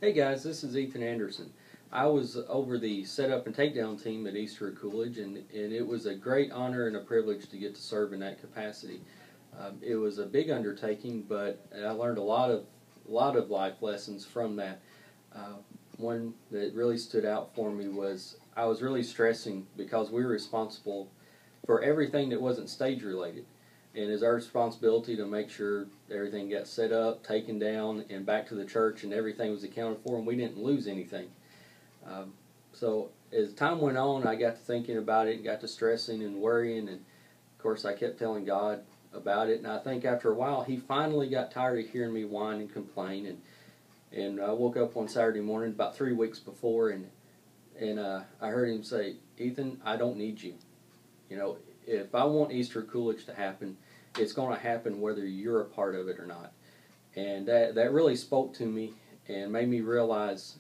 Hey guys, this is Ethan Anderson. I was over the setup and takedown team at Easter Coolidge, and it was a great honor and a privilege to get to serve in that capacity. It was a big undertaking, but I learned a lot of life lessons from that. One that really stood out for me was I was really stressing because we were responsible for everything that wasn't stage related. And it's our responsibility to make sure everything got set up, taken down, and back to the church, and everything was accounted for, and we didn't lose anything. So as time went on, I got to thinking about it, and got to stressing and worrying, and of course I kept telling God about it. And I think after a while, He finally got tired of hearing me whine and complain. And I woke up one Saturday morning about 3 weeks before, and I heard Him say, "Ethan, I don't need you. You know, if I want Easter Coolidge to happen, it's going to happen whether you're a part of it or not." And that really spoke to me and made me realize,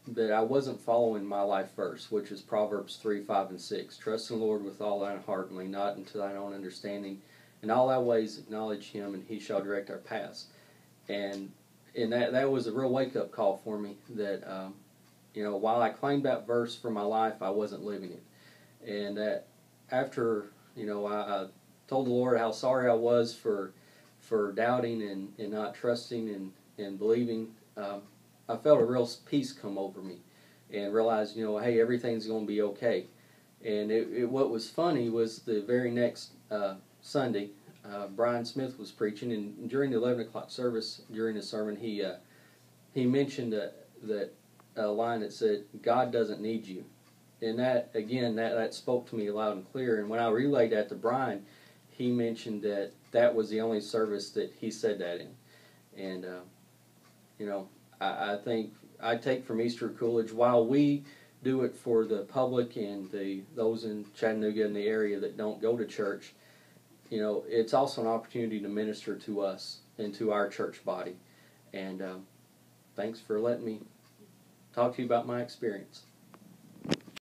that I wasn't following my life verse, which is Proverbs 3, 5, and 6. Trust in the Lord with all thine heart, and lean not into thine own understanding. In all thy ways acknowledge Him, and He shall direct our paths. And that was a real wake-up call for me that, while I claimed that verse for my life, I wasn't living it. And that after, I told the Lord how sorry I was for doubting and not trusting and believing, I felt a real peace come over me and realized, hey, everything's going to be okay. And what was funny was the very next Sunday, Brian Smith was preaching, and during the 11 o'clock service, during the sermon, he mentioned that line that said, "God doesn't need you." And that, again, that spoke to me loud and clear. And when I relayed that to Brian, he mentioned that was the only service that he said that in. And, I think I take from Easter Coolidge, while we do it for the public and those in Chattanooga and the area that don't go to church, it's also an opportunity to minister to us and to our church body. And thanks for letting me talk to you about my experience.